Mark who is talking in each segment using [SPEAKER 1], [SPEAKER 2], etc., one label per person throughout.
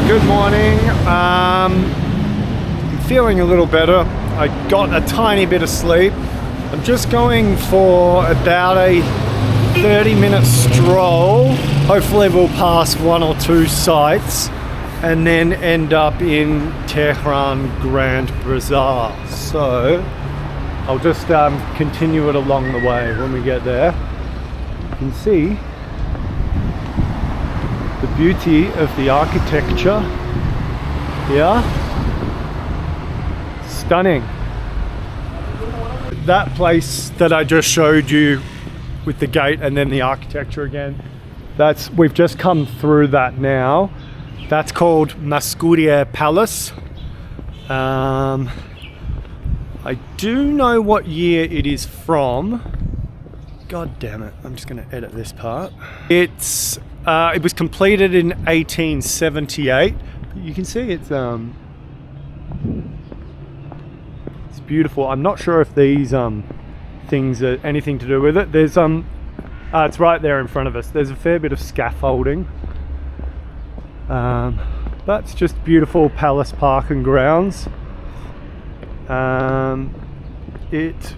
[SPEAKER 1] Good morning. I'm feeling a little better. I got a tiny bit of sleep. I'm just going for about a 30-minute stroll. Hopefully we'll pass one or two sites and then end up in Tehran Grand Bazaar. So I'll just continue it along the way when we get there. You can see the beauty of the architecture here. Stunning. That place that I just showed you with the gate and then the architecture again, we've just come through that now. That's called Masoudieh Palace. I do know what year it is from. God damn it, I'm just going to edit this part. It was completed in 1878. You can see it's beautiful. I'm not sure if these things are anything to do with it. There's it's right there in front of us. There's a fair bit of scaffolding. That's just beautiful palace park and grounds. It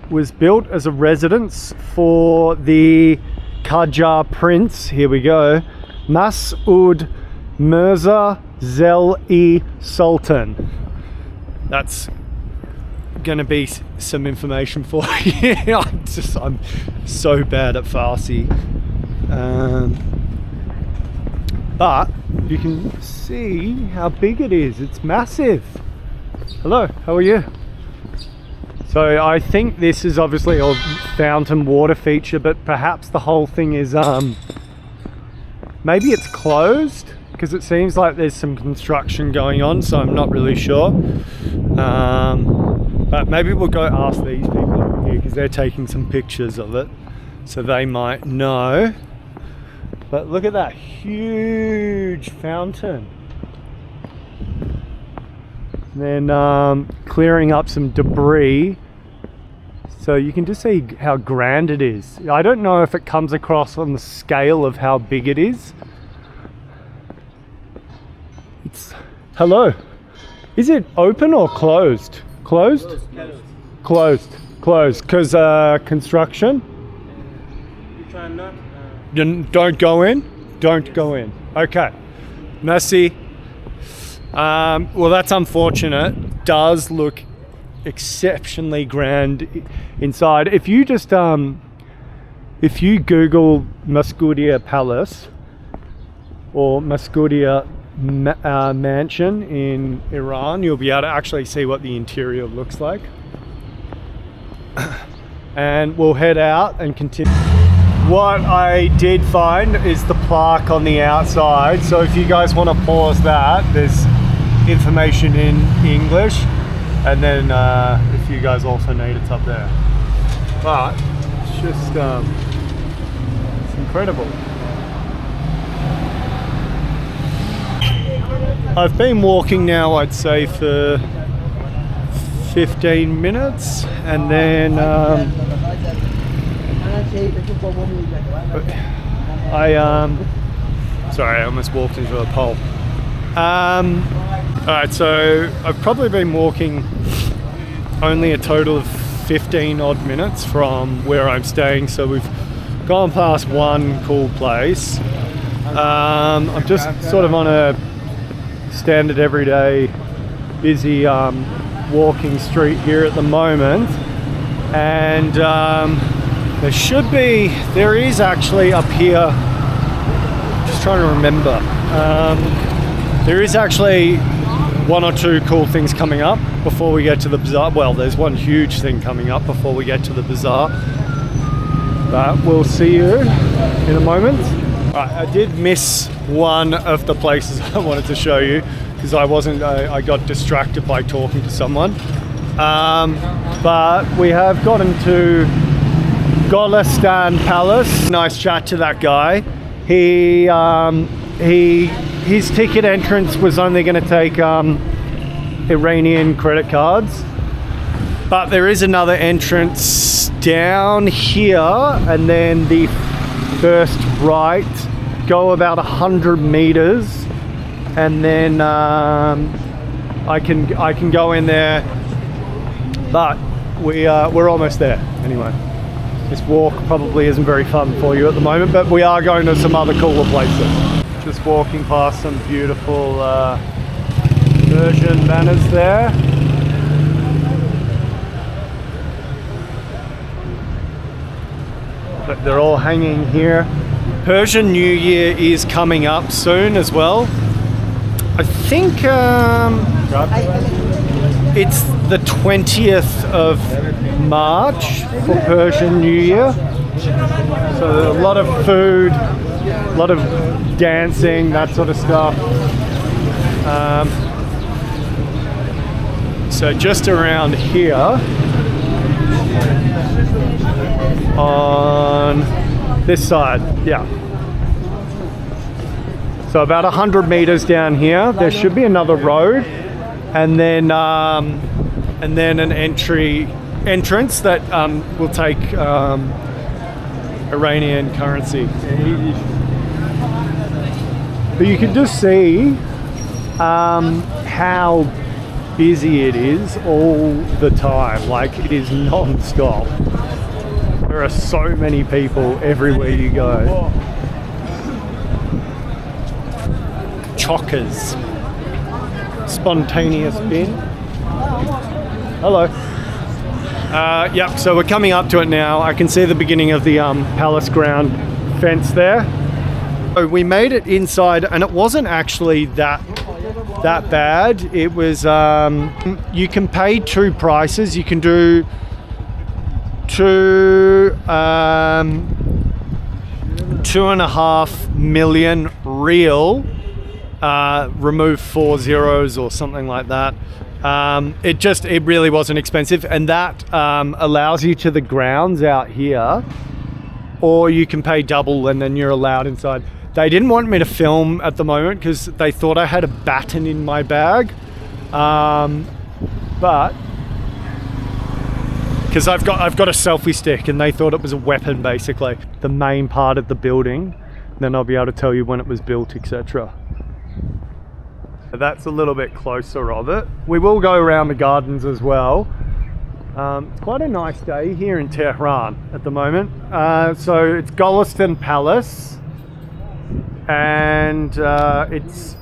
[SPEAKER 1] was built as a residence for the Qajar Prince, here we go, Masoud Mirza Zel-e Sultan. That's going to be some information for you. I'm so bad at Farsi. But you can see how big it is. It's massive. Hello, how are you? So I think this is obviously a fountain water feature, but perhaps the whole thing is maybe it's closed, because it seems like there's some construction going on, so I'm not really sure. But maybe we'll go ask these people over here, because they're taking some pictures of it, so they might know. But look at that huge fountain. And then clearing up some debris, so you can just see how grand it is. I don't know if it comes across on the scale of how big it is. Hello, is it open or closed? Closed? Closed, because construction.
[SPEAKER 2] You try not.
[SPEAKER 1] Don't go in. Don't go in. Okay, merci. Well, that's unfortunate. Does look exceptionally grand inside. If you just if you Google Masoudieh Palace or Masoudieh Mansion in Iran, you'll be able to actually see what the interior looks like. And we'll head out and continue. What I did find is the plaque on the outside, so if you guys want to pause that, there's information in English, and then if you guys also need, it's up there. But it's just it's incredible. I've been walking now, I'd say, for 15 minutes, and then sorry, I almost walked into a pole. Alright, so I've probably been walking only a total of 15 odd minutes from where I'm staying, so we've gone past one cool place. I'm just sort of on a standard everyday busy walking street here at the moment, and there is actually up here, just trying to remember, there is actually one or two cool things coming up before we get to the bazaar. Well, there's one huge thing coming up before we get to the bazaar, but we'll see you in a moment. I did miss one of the places I wanted to show you because I got distracted by talking to someone. But we have gotten to Golestan Palace. Nice chat to that guy. His ticket entrance was only going to take Iranian credit cards, but there is another entrance down here, and then the first right, go about 100 meters and then I can go in there. But we're almost there anyway. This walk probably isn't very fun for you at the moment, but we are going to some other cooler places. Just walking past some beautiful Persian banners there. But they're all hanging here. Persian New Year is coming up soon as well. I think it's the 20th of March for Persian New Year. So a lot of food, a lot of dancing, that sort of stuff. So just around here on this side, yeah. So about 100 meters down here, there should be another road, and then an entrance that will take Iranian currency. But you can just see how busy it is all the time. Like, it is non-stop. There are so many people everywhere you go. Chockers. Spontaneous bin. Hello. Yep, so we're coming up to it now. I can see the beginning of the palace ground fence there. So we made it inside, and it wasn't actually that bad. It was, you can pay two prices. You can do 2.5 million real, remove 4 zeros or something like that. It really wasn't expensive, and that allows you to the grounds out here, or you can pay double and then you're allowed inside. They didn't want me to film at the moment because they thought I had a baton in my bag, but because I've got a selfie stick, and they thought it was a weapon, basically. The main part of the building, then I'll be able to tell you when it was built, etc. That's a little bit closer of it. We will go around the gardens as well. It's quite a nice day here in Tehran at the moment. So it's Golestan Palace, and it's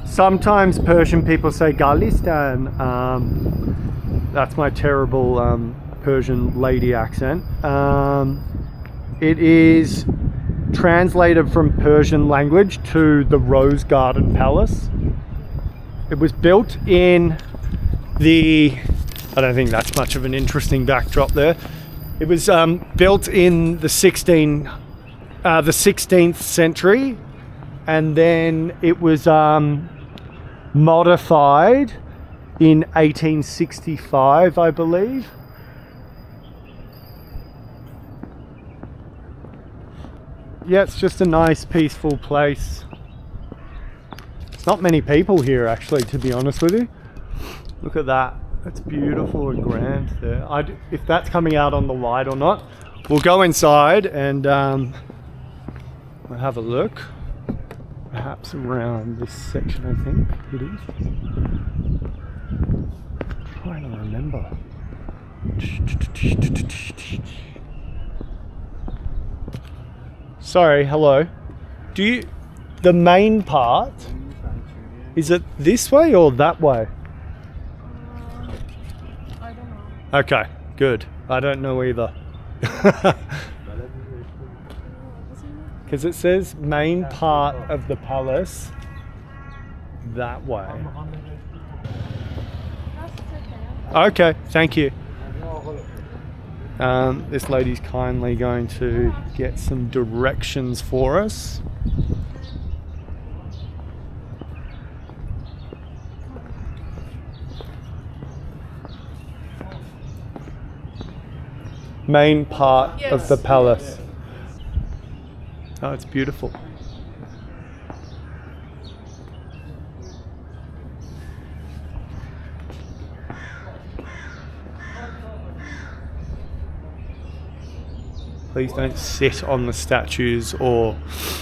[SPEAKER 1] sometimes Persian people say Golestan. That's my terrible Persian lady accent. It is translated from Persian language to the Rose Garden Palace. It was built in I don't think that's much of an interesting backdrop there. It was built in the 16th century, and then it was modified in 1865, I believe. Yeah, it's just a nice, peaceful place. Not many people here, actually, to be honest with you. Look at that. That's beautiful and grand there. If that's coming out on the light or not, we'll go inside and we'll have a look. Perhaps around this section, I think it is. I'm trying to remember. Sorry, hello. The main part, is it this way or that way?
[SPEAKER 3] I don't know.
[SPEAKER 1] Okay, good. I don't know either. Because it says main part of the palace that way. Okay, thank you. This lady's kindly going to get some directions for us. Main part of the palace. Oh, it's beautiful. Please don't sit on the statues or...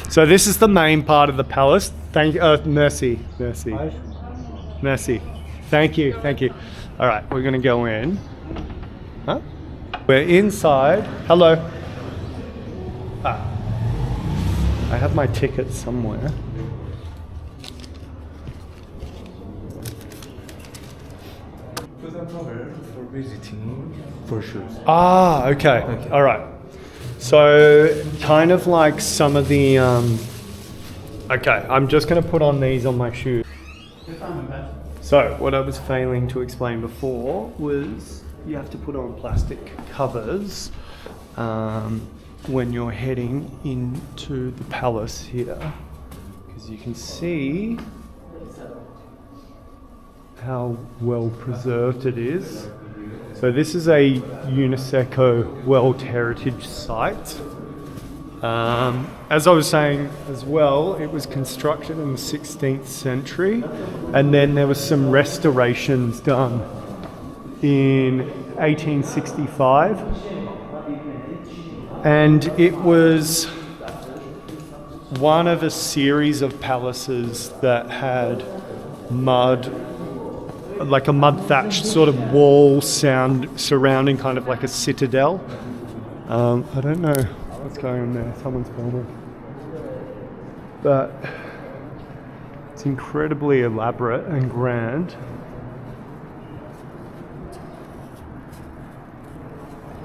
[SPEAKER 1] So this is the main part of the palace. Thank you. Mercy. Mercy. Thank you. All right, we're gonna go in. Huh? We're inside. Hello. I have my ticket somewhere.
[SPEAKER 3] For visiting, for sure.
[SPEAKER 1] Okay. All right. So kind of like some of the okay, I'm just going to put on these on my shoes. So what I was failing to explain before was you have to put on plastic covers when you're heading into the palace here, because you can see how well preserved it is. So this is a UNESCO World Heritage Site. As I was saying as well, it was constructed in the 16th century, and then there was some restorations done in 1865, and it was one of a series of palaces that had like a mud thatched sort of wall surrounding kind of like a citadel. I don't know what's going on there, someone's filming. But it's incredibly elaborate and grand.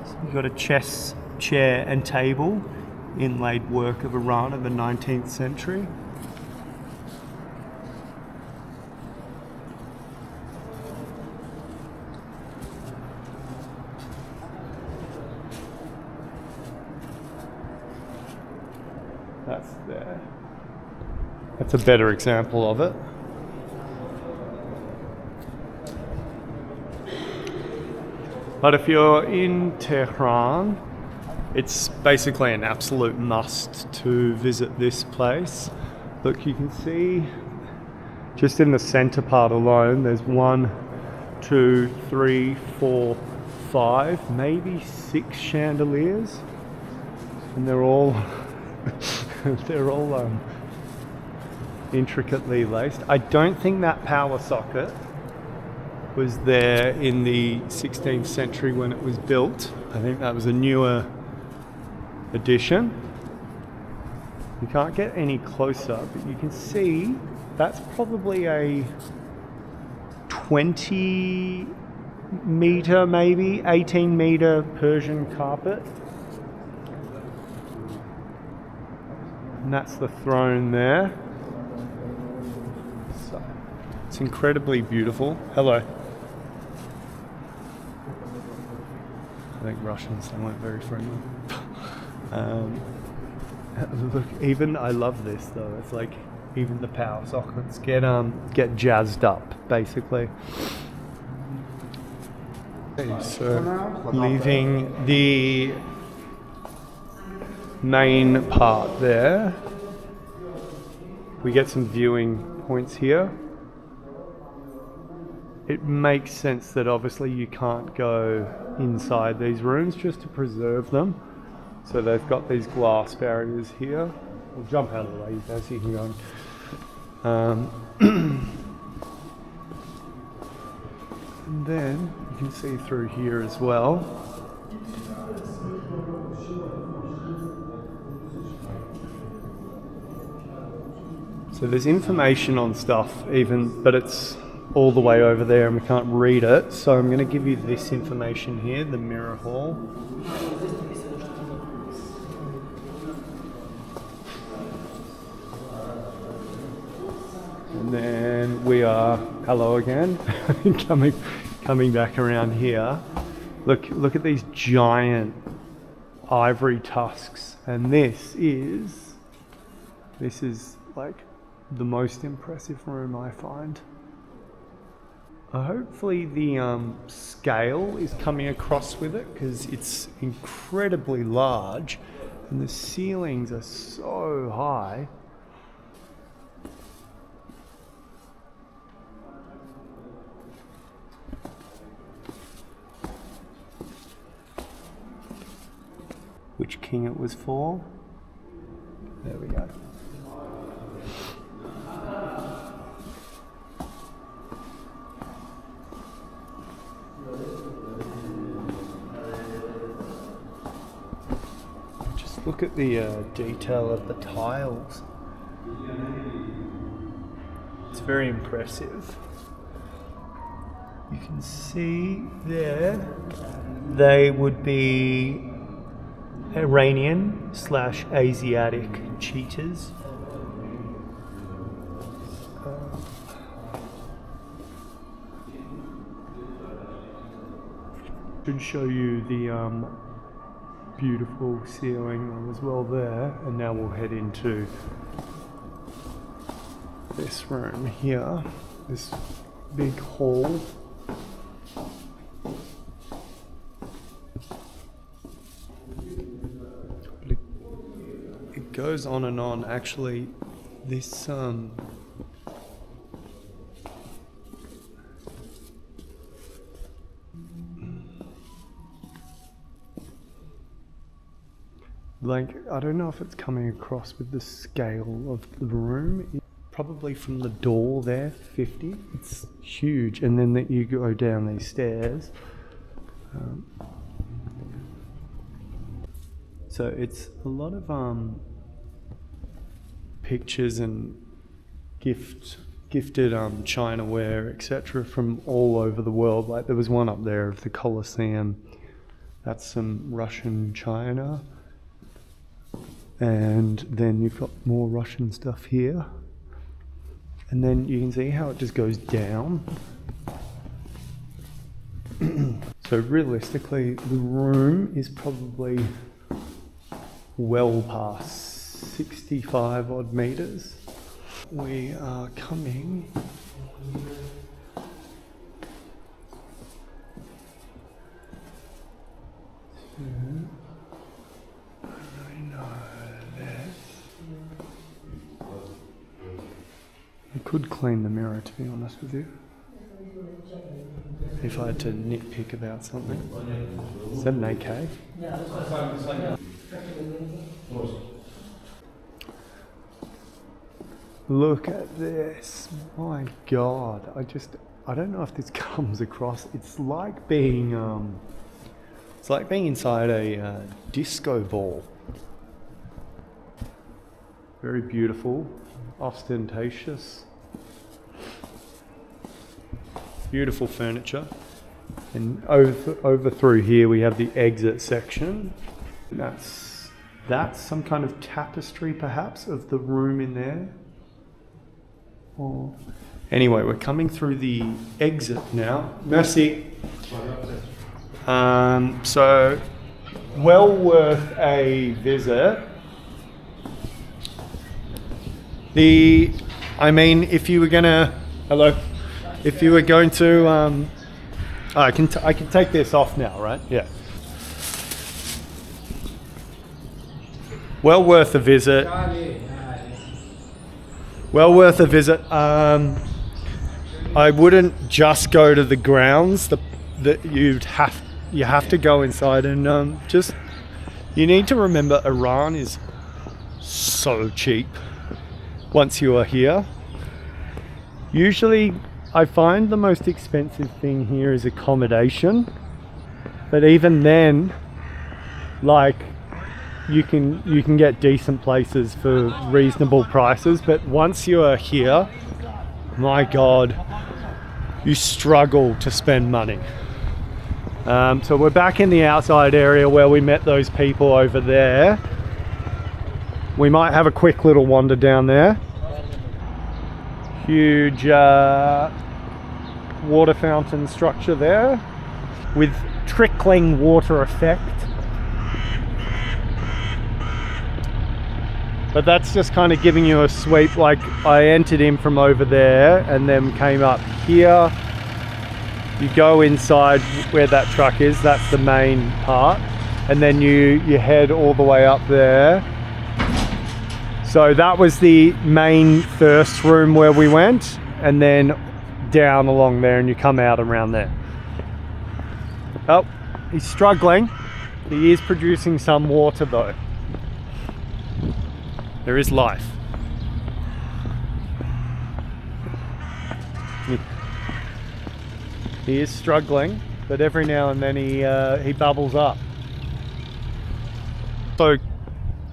[SPEAKER 1] So you've got a chess, chair and table, inlaid work of Iran of the 19th century. That's there. That's a better example of it. But if you're in Tehran, it's basically an absolute must to visit this place. Look, you can see just in the center part alone, there's 1, 2, 3, 4, 5, maybe 6 chandeliers, and they're all intricately laced. I don't think that power socket was there in the 16th century when it was built. I think that was a newer addition. You can't get any closer, but you can see that's probably a 20 meter, maybe 18 meter Persian carpet. And that's the throne there. So it's incredibly beautiful. Hello. I think Russians, they weren't very friendly. Look, even I love this though. It's like even the power sockets get jazzed up, basically. Okay, so leaving the main part there, we get some viewing points here. It makes sense that obviously you can't go inside these rooms just to preserve them. So they've got these glass barriers here. We'll jump out of the way, you guys, you can go. And then you can see through here as well. So there's information on stuff even, but it's all the way over there and we can't read it. So I'm going to give you this information here, the mirror hall. And then we are, hello again, coming back around here. Look at these giant ivory tusks, and this is like the most impressive room I find. Hopefully the scale is coming across with it, because it's incredibly large and the ceilings are so high. Which thinking it was for. There we go. Just look at the detail of the tiles. It's very impressive. You can see there, they would be Iranian/Asiatic cheetahs. Should show you the beautiful ceiling as well there, and now we'll head into this room here, this big hall. It goes on and on. Actually, this like, I don't know if it's coming across with the scale of the room. Probably from the door there, 50. It's huge, and then that you go down these stairs. So it's a lot of pictures and gifted Chinaware, etc., from all over the world. Like there was one up there of the Colosseum. That's some Russian china. And then you've got more Russian stuff here. And then you can see how it just goes down. So realistically, the room is probably well past 65 odd meters. We are coming to, I know this. I could clean the mirror, to be honest with you, if I had to nitpick about something. Is that an AK? Look at this, my God. I don't know if this comes across. It's like being inside a disco ball. Very beautiful, ostentatious. Beautiful furniture. And over through here we have the exit section. That's some kind of tapestry perhaps of the room in there. Or anyway, we're coming through the exit now. Merci. So well worth a visit. If you were gonna, if you were going to, I can take this off now, right? Yeah. Well worth a visit. Well worth a visit. I wouldn't just go to the grounds. You have to go inside and you need to remember Iran is so cheap once you are here. Usually I find the most expensive thing here is accommodation, but even then, like, you can get decent places for reasonable prices, but once you are here, my God, you struggle to spend money. So we're back in the outside area where we met those people over there. We might have a quick little wander down there. Huge water fountain structure there with trickling water effect. But that's just kind of giving you a sweep. Like, I entered in from over there and then came up here. You go inside where that truck is, that's the main part. And then you head all the way up there. So that was the main first room where we went, and then down along there, and you come out around there. Oh, he's struggling. He is producing some water though. There is life. He is struggling, but every now and then he bubbles up. So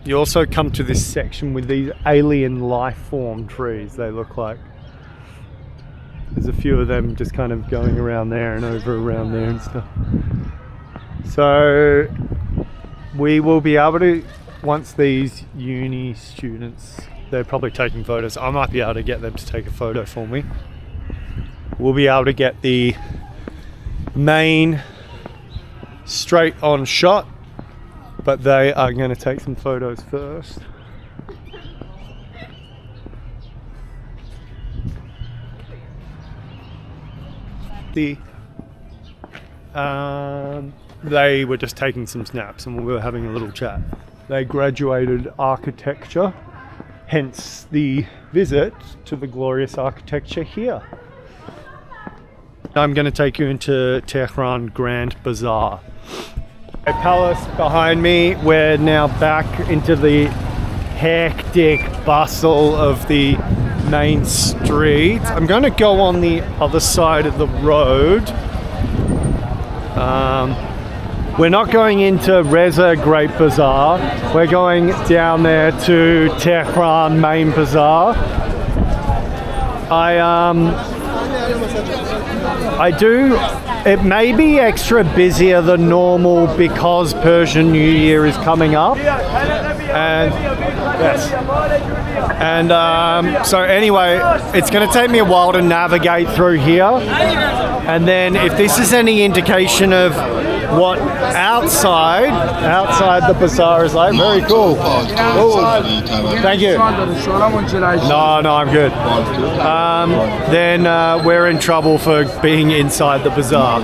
[SPEAKER 1] you also come to this section with these alien life form trees, they look like. There's a few of them just kind of going around there and over around there and stuff. So we will be able to, once these uni students, they're probably taking photos, I might be able to get them to take a photo for me. We'll be able to get the main straight on shot, but they are going to take some photos first. They were just taking some snaps and we were having a little chat. They graduated architecture, hence the visit to the glorious architecture here. I'm going to take you into Tehran Grand Bazaar. A palace behind me. We're now back into the hectic bustle of the main street. I'm going to go on the other side of the road. We're not going into Reza Great Bazaar. We're going down there to Tehran Main Bazaar. It may be extra busier than normal because Persian New Year is coming up. And yes. And so anyway, it's going to take me a while to navigate through here. And then if this is any indication of what outside the bazaar is like, very cool. Ooh. Thank you. No, I'm good. Then we're in trouble for being inside the bazaar.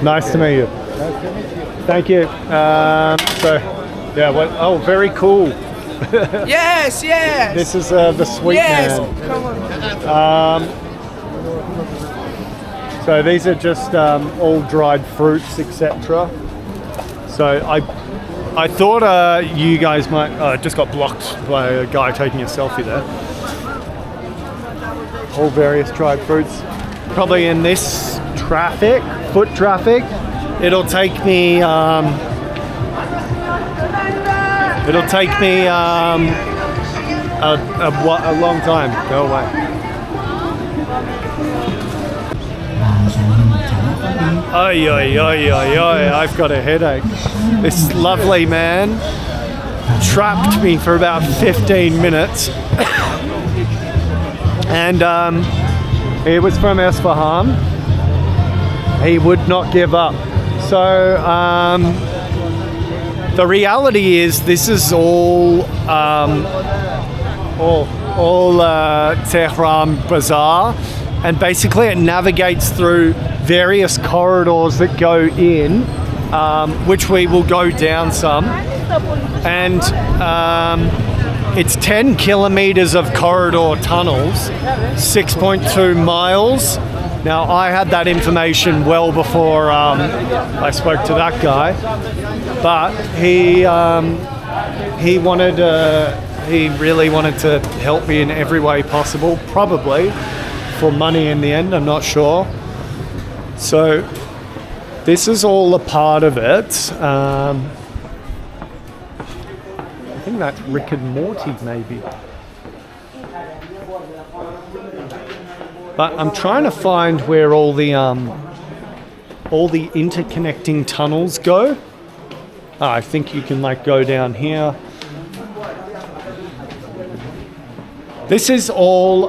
[SPEAKER 1] Nice to meet you. Thank you. So, yeah, oh, very cool.
[SPEAKER 4] Yes.
[SPEAKER 1] This is the sweet man.
[SPEAKER 4] Come on.
[SPEAKER 1] So these are just all dried fruits, etc. So I thought you guys might. Just got blocked by a guy taking a selfie there. All various dried fruits. Probably in this foot traffic, it'll take me. It'll take me a long time. Go away. I've got a headache. This lovely man trapped me for about 15 minutes. And he was from Esfahan. He would not give up. So the reality is this is all Tehran Bazaar. And basically it navigates through various corridors that go in, which we will go down some. And it's 10 kilometers of corridor tunnels, 6.2 miles. Now I had that information well before I spoke to that guy, but he really wanted to help me in every way possible, probably for money in the end, I'm not sure. So this is all a part of it. I think that's Rick and Morty maybe. But I'm trying to find where all the interconnecting tunnels go. I think you can go down here. This is all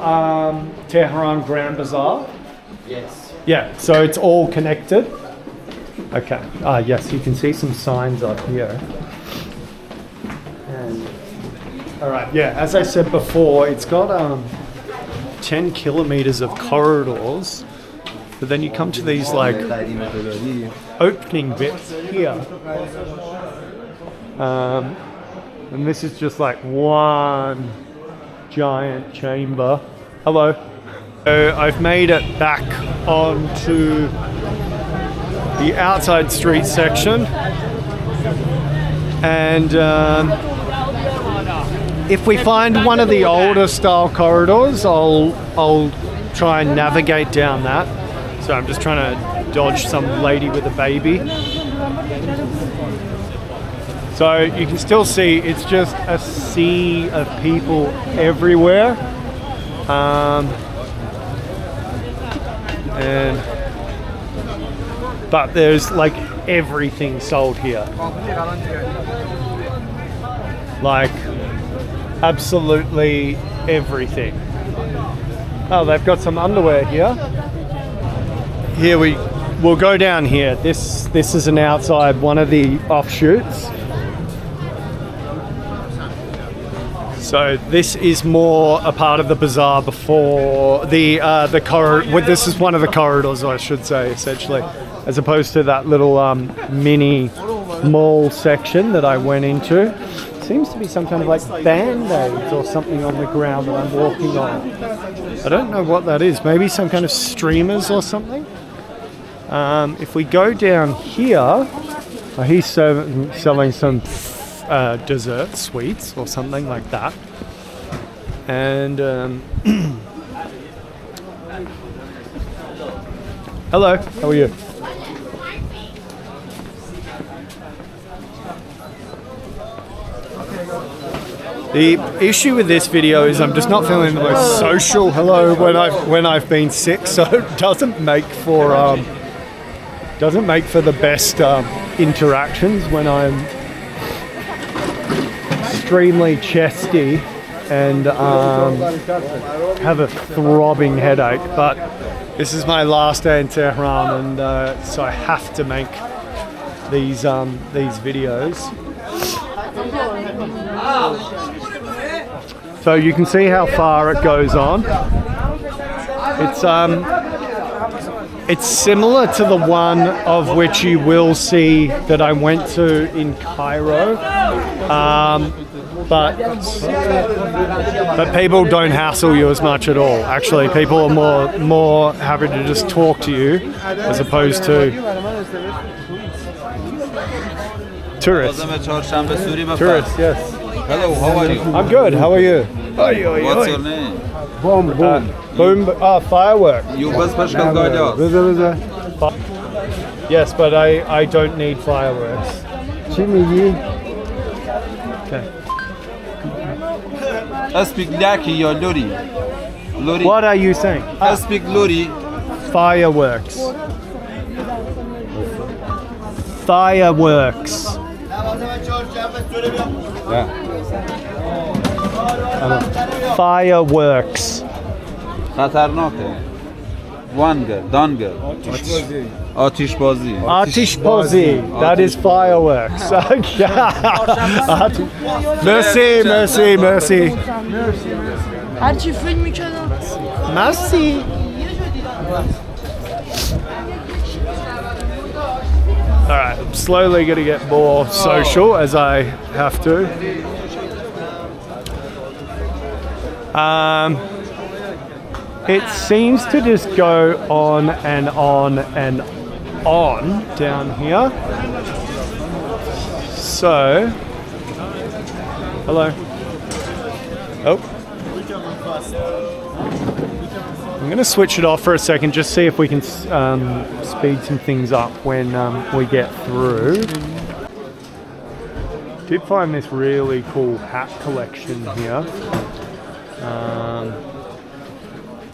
[SPEAKER 1] Tehran Grand Bazaar?
[SPEAKER 4] Yes.
[SPEAKER 1] Yeah, so it's all connected. Okay. Yes, you can see some signs up here. And, all right, yeah, as I said before, it's got 10 kilometers of corridors, but then you come to these opening bits here. And this is just one giant chamber. Hello. So I've made it back onto the outside street section. And if we find one of the older style corridors, I'll try and navigate down that. So I'm just trying to dodge some lady with a baby. So you can still see it's just a sea of people everywhere. But there's like everything sold here. Like absolutely everything. Oh, they've got some underwear here. Here we'll go down here. This is an outside one of the offshoots. So this is more a part of the bazaar before the corridor. Well, this is one of the corridors, I should say, essentially, as opposed to that little mini mall section that I went into. Seems to be some kind of like band-aids or something on the ground that I'm walking on. I don't know what that is. Maybe some kind of streamers or something. If we go down here, he's selling some dessert sweets or something like that. And hello, how are you? The issue with this video is I'm just not feeling the most social when I've been sick, so it doesn't make for the best interactions when I'm extremely chesty and have a throbbing headache. But this is my last day in Tehran, and so I have to make these videos. So you can see how far it goes on. It's similar to the one of which you will see that I went to in Cairo, but people don't hassle you as much at all. Actually, people are more happy to just talk to you as opposed to tourists. Tourists, yes.
[SPEAKER 5] Hello, how are you?
[SPEAKER 1] I'm good. How are you?
[SPEAKER 5] What's your name?
[SPEAKER 1] Boom, boom. Boom. Firework.
[SPEAKER 5] You bus başkan galiba.
[SPEAKER 1] Yes, but I don't need fireworks. Okay.
[SPEAKER 5] I speak Laki or Luri. Luri.
[SPEAKER 1] What are you saying?
[SPEAKER 5] I speak Luri.
[SPEAKER 1] Fireworks. Fireworks. Fireworks.
[SPEAKER 5] خطرناکه. Wanga, danga. آتشبازی.
[SPEAKER 1] Atishbozi. That is fireworks. Merci, merci, merci.
[SPEAKER 6] هرچی فکر میکردم
[SPEAKER 1] Merci. Alright, I'm slowly going to get more social as I have to. It seems to just go on and on and on down here. So, hello. Oh. I'm going to switch it off for a second, just see if we can speed some things up when we get through. Did find this really cool hat collection here.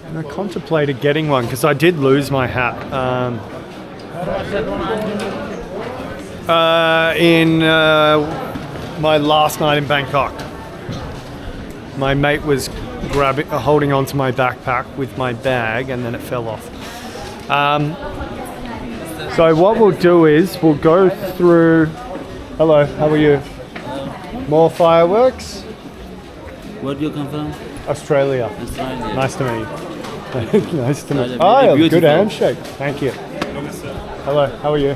[SPEAKER 1] And I contemplated getting one because I did lose my hat in my last night in Bangkok. My mate was holding onto my backpack with my bag, and then it fell off. So what we'll do is we'll go through. Hello, how are you? More fireworks?
[SPEAKER 7] Where do you come from?
[SPEAKER 1] Australia.
[SPEAKER 7] Australia.
[SPEAKER 1] Nice to meet you. Nice to meet you.
[SPEAKER 7] Really
[SPEAKER 1] Oh, good
[SPEAKER 7] beautiful.
[SPEAKER 1] handshake. Thank you. Hello, how are you?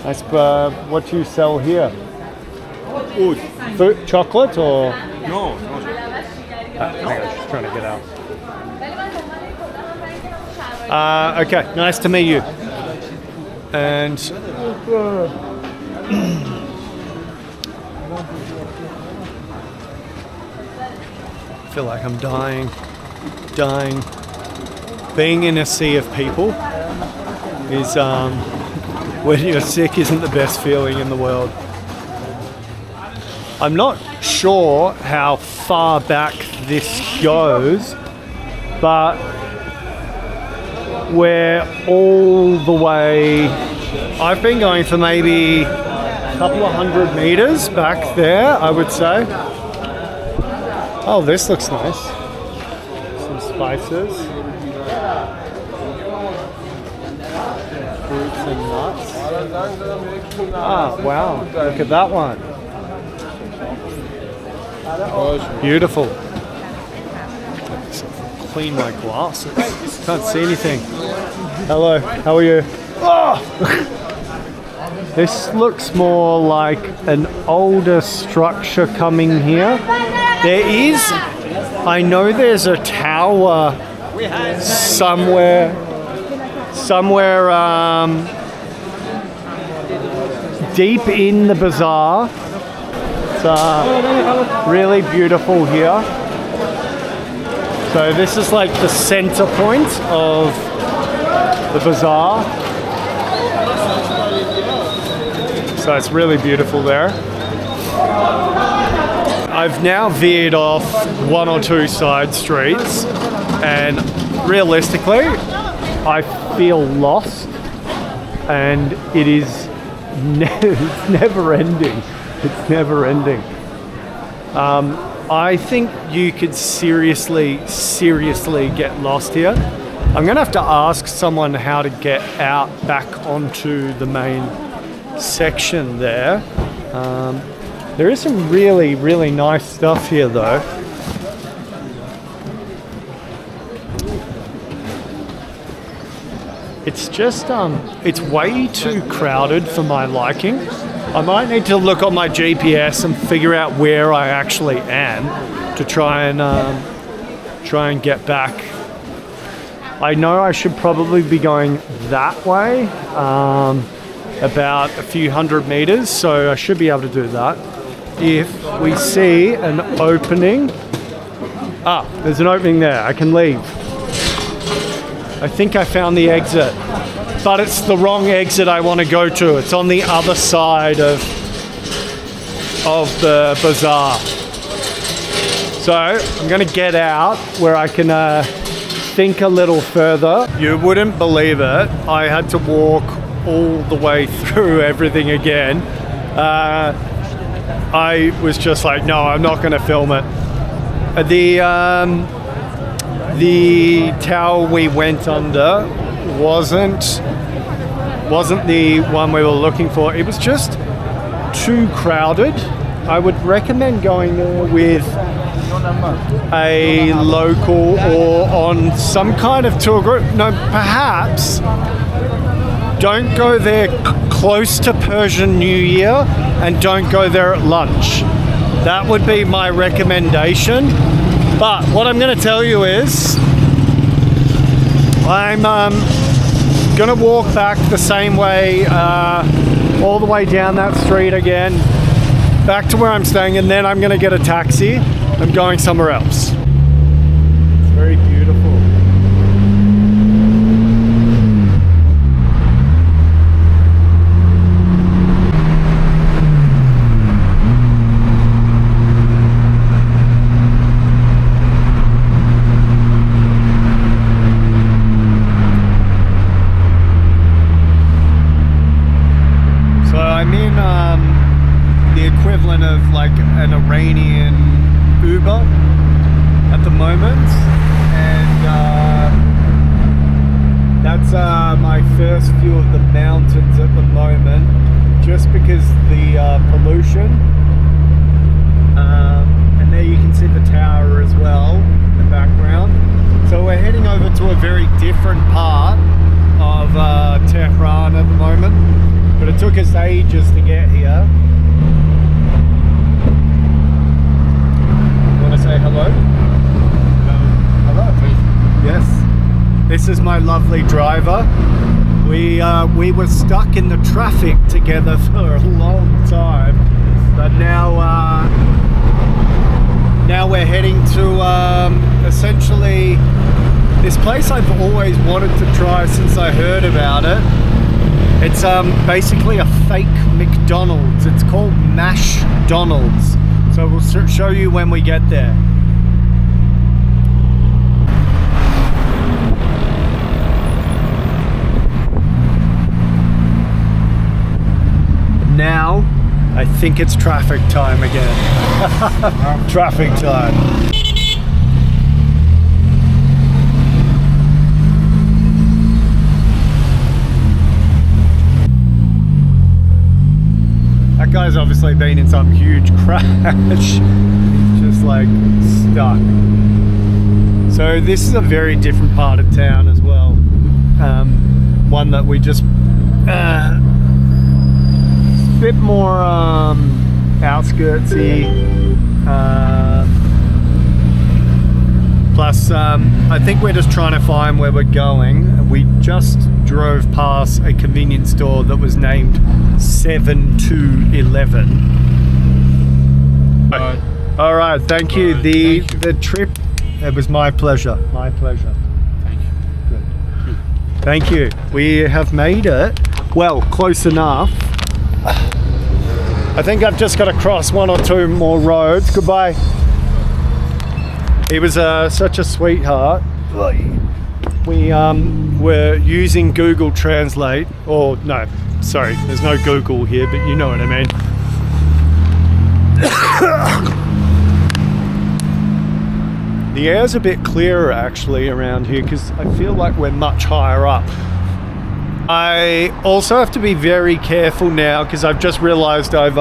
[SPEAKER 1] Nice. What do you sell here?
[SPEAKER 2] Food.
[SPEAKER 1] Food, chocolate, or?
[SPEAKER 2] No.
[SPEAKER 1] I think I was just trying to get out. Okay, nice to meet you. And I feel like I'm dying. Being in a sea of people is, when you're sick, isn't the best feeling in the world. I'm not sure how far back this goes, but we're all the way. I've been going for maybe a couple of 100 meters back there, I would say. Oh, this looks nice. Some spices. Fruits and nuts. Ah, wow. Look at that one. Beautiful. Clean my glasses. Can't see anything. Hello, how are you? Oh! This looks more like an older structure coming here. There is, I know there's a tower somewhere deep in the bazaar. It's really beautiful here. So this is like the center point of the bazaar. So it's really beautiful there. I've now veered off one or two side streets, and realistically, I feel lost, and it is it's never ending. It's never ending. I think you could seriously get lost here. I'm gonna have to ask someone how to get out back onto the main section there. There is some really nice stuff here though. It's just, it's way too crowded for my liking. I might need to look on my GPS and figure out where I actually am to try and get back. I know I should probably be going that way, about a few 100 meters, so I should be able to do that. If we see an opening, there's an opening there, I can leave. I think I found the exit, but it's the wrong exit I want to go to. It's on the other side of the bazaar. So I'm going to get out where I can think a little further. You wouldn't believe it. I had to walk all the way through everything again. I was just like, no, I'm not going to film it. The tower we went under wasn't the one we were looking for. It was just too crowded. I would recommend going there with a local or on some kind of tour group. No, perhaps don't go there close to Persian New Year, and don't go there at lunch. That would be my recommendation. But what I'm going to tell you is I'm going to walk back the same way, all the way down that street again, back to where I'm staying, and then I'm going to get a taxi. I'm going somewhere else. It's very beautiful. Of like an Iranian Uber at the moment, and that's my first view of the mountains at the moment, just because the pollution, and there you can see the tower as well in the background. So we're heading over to a very different part of Tehran at the moment, but it took us ages to get here. Say hello. Hello. Yes. This is my lovely driver. We were stuck in the traffic together for a long time, but now we're heading to essentially this place I've always wanted to try since I heard about it. It's basically a fake McDonald's. It's called Mashdonalds. So we'll show you when we get there. Now, I think it's traffic time again. Traffic time. That guy's obviously been in some huge crash. He's just like stuck. So this is a very different part of town as well. One that we just bit more outskirtsy, plus I think we're just trying to find where we're going. We just drove past a convenience store that was named 7-11. All right, thank you. The trip, it was my pleasure. My pleasure.
[SPEAKER 7] Thank you.
[SPEAKER 1] Good. Thank you. We have made it. Well, close enough. I think I've just got to cross one or two more roads. Goodbye. He was such a sweetheart. We were using Google Translate, or no, sorry, there's no Google here, but you know what I mean. The air's a bit clearer actually around here because I feel like we're much higher up. I also have to be very careful now because I've just realized I've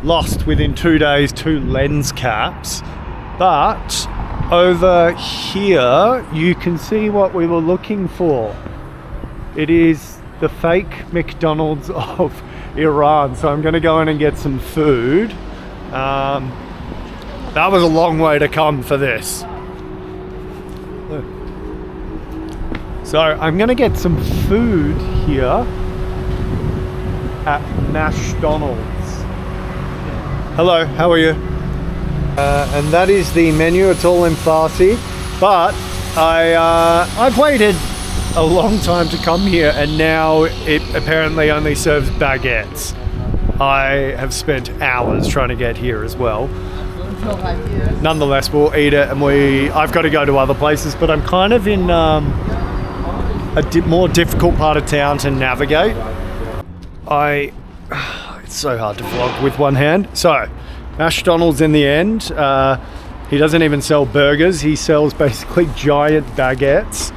[SPEAKER 1] lost within 2 days 2 lens caps, but over here you can see what we were looking for. It is the fake McDonald's of Iran, so I'm going to go in and get some food. That was a long way to come for this. So I'm gonna get some food here at Mashdonalds. Hello, how are you? And that is the menu. It's all in Farsi, but I've waited a long time to come here, and now it apparently only serves baguettes. I have spent hours trying to get here as well. Nonetheless, we'll eat it, and I've got to go to other places, but I'm kind of in more difficult part of town to navigate. It's so hard to vlog with one hand. So, Mashdonald's in the end. He doesn't even sell burgers. He sells basically giant baguettes.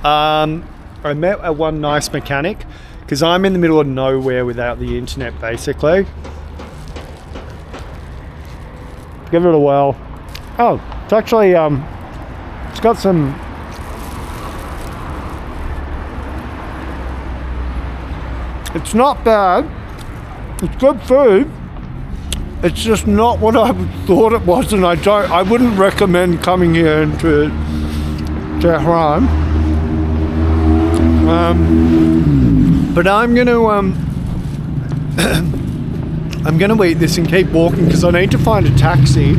[SPEAKER 1] I met a one nice mechanic because I'm in the middle of nowhere without the internet, basically. Give it a whirl. Oh, it's actually, it's got some... It's not bad. It's good food. It's just not what I thought it was, and I wouldn't recommend coming here into Tehran. But I'm gonna eat this and keep walking because I need to find a taxi,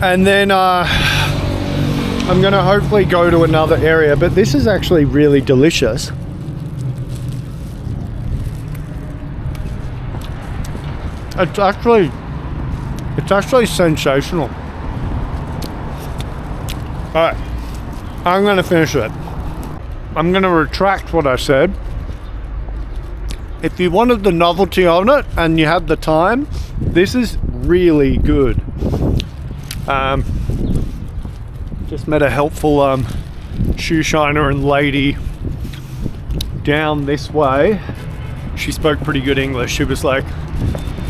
[SPEAKER 1] and then I'm gonna hopefully go to another area. But this is actually really delicious. It's actually sensational. Alright, I'm gonna finish it. I'm gonna retract what I said. If you wanted the novelty on it and you had the time, this is really good. Just met a helpful shoe shiner and lady down this way. She spoke pretty good English. She was like,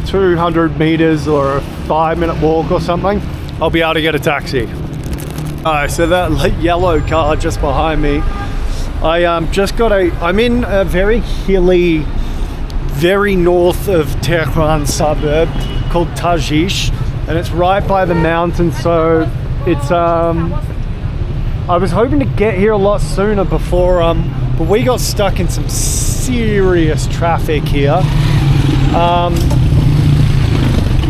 [SPEAKER 1] 200 meters or a 5-minute walk or something, I'll be able to get a taxi. Alright, so that yellow car just behind me, I'm in a very hilly, very north of Tehran suburb called Tajrish, and it's right by the mountain, so it's I was hoping to get here a lot sooner before, but we got stuck in some serious traffic here.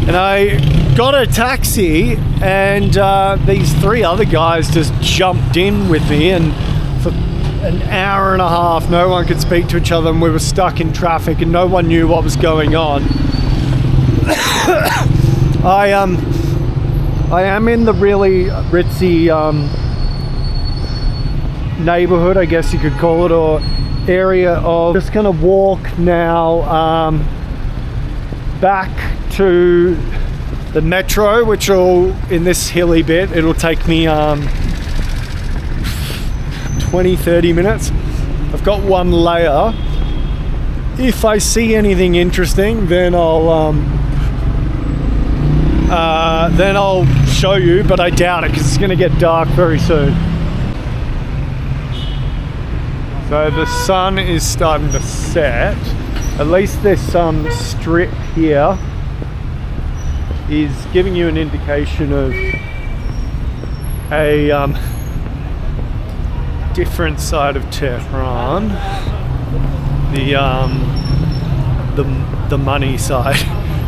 [SPEAKER 1] And I got a taxi, and these three other guys just jumped in with me, and for an hour and a half no one could speak to each other, and we were stuck in traffic and no one knew what was going on. I am in the really ritzy neighborhood, I guess you could call it, or area of, just gonna walk now back to the metro, which will, in this hilly bit, it'll take me 20-30 minutes. I've got one layer. If I see anything interesting, then I'll show you, but I doubt it because it's gonna get dark very soon. So the sun is starting to set. At least this strip here is giving you an indication of a different side of Tehran, the money side.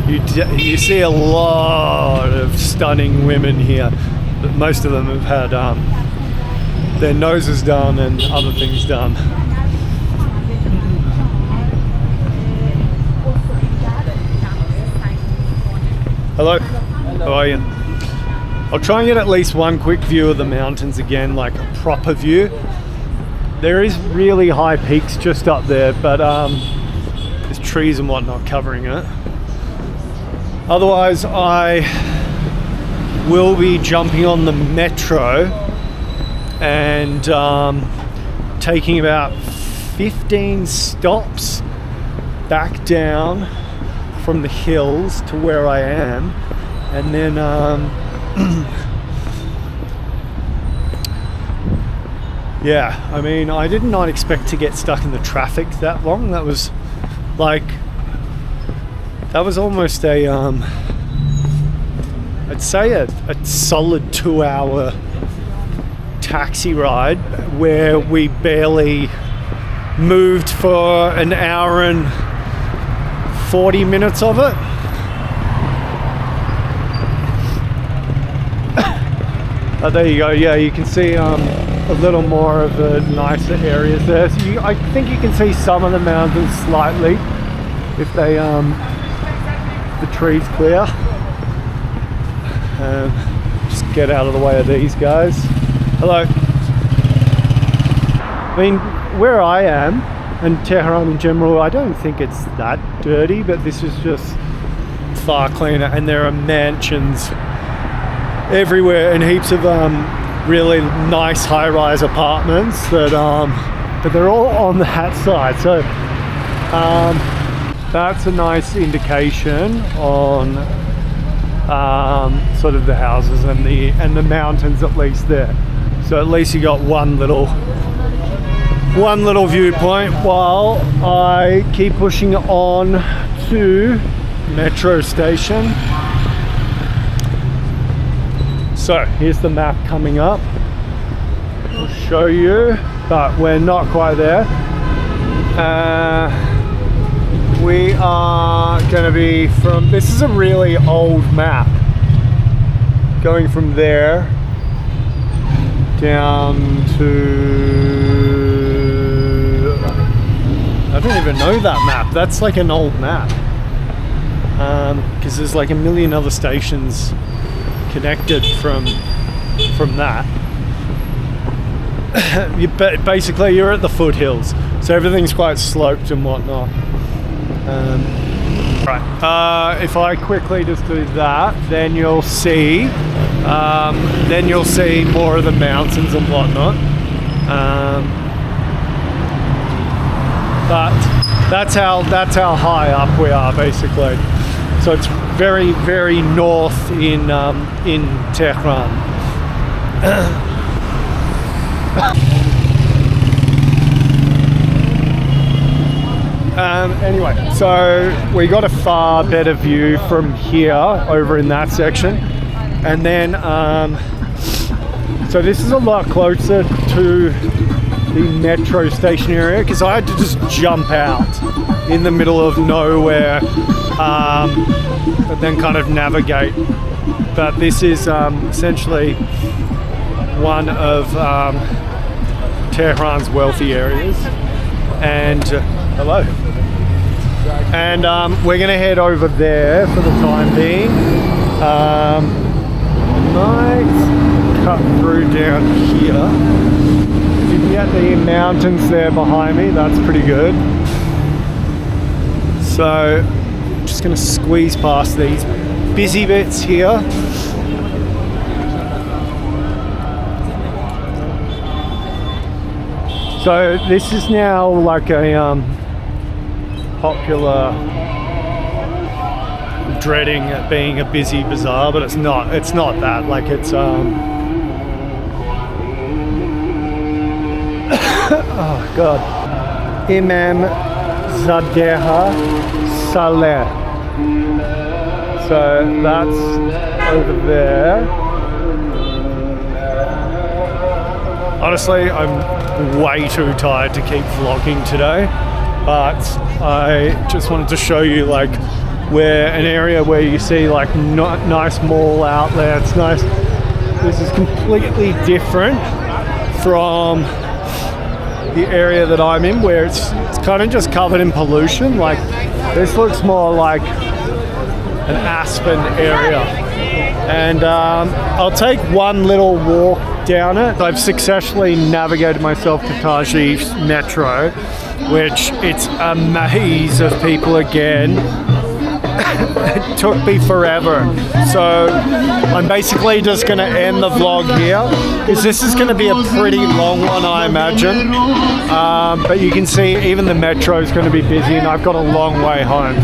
[SPEAKER 1] You see a lot of stunning women here, but most of them have had their noses done and other things done. Hello, how are you? I'll try and get at least one quick view of the mountains again, like a proper view. There is really high peaks just up there, but there's trees and whatnot covering it. Otherwise, I will be jumping on the metro and taking about 15 stops back down from the hills to where I am, and then yeah, I mean, I did not expect to get stuck in the traffic that long. That was almost a I'd say a solid 2-hour taxi ride, where we barely moved for an hour and 40 minutes of it. Oh, there you go. Yeah, you can see a little more of the nicer areas there. So I think you can see some of the mountains slightly if they the trees clear. Just get out of the way of these guys. Hello. I mean, where I am, and Tehran in general, I don't think it's that dirty, but this is just far cleaner, and there are mansions everywhere and heaps of really nice high-rise apartments that but they're all on that side, so that's a nice indication on sort of the houses and the mountains, at least there. So at least you got one little viewpoint while I keep pushing on to metro station. So here's the map coming up. I'll show you, but we're not quite there. We are going to be from, this is a really old map, going from there down to, I don't even know that map. That's like an old map, because there's like a million other stations connected from that. Basically you're at the foothills, so everything's quite sloped and whatnot. Right, if I quickly just do that, then you'll see more of the mountains and whatnot. But that's how high up we are, basically. So it's very, very north in Tehran. Anyway, so we got a far better view from here over in that section, and then So this is a lot closer to the metro station area because I had to just jump out in the middle of nowhere, but then kind of navigate. But this is essentially one of Tehran's wealthy areas. And hello. And we're gonna head over there for the time being. Might cut through down here. You can get the mountains there behind me, that's pretty good. So, I'm just gonna squeeze past these busy bits here. So this is now like a popular, I'm dreading it being a busy bazaar, but it's not that, like it's oh god, Imam Zadeh Saleh. So that's over there. Honestly, I'm way too tired to keep vlogging today, but I just wanted to show you like where an area where you see like nice mall outlets, nice. This is completely different from the area that I'm in, where it's kind of just covered in pollution. Like this looks more like an aspen area, and I'll take one little walk down it. I've successfully navigated myself to Tajrish metro, which it's a maze of people again. It took me forever, so I'm basically just going to end the vlog here because this is going to be a pretty long one, I imagine, but you can see even the metro is going to be busy and I've got a long way home.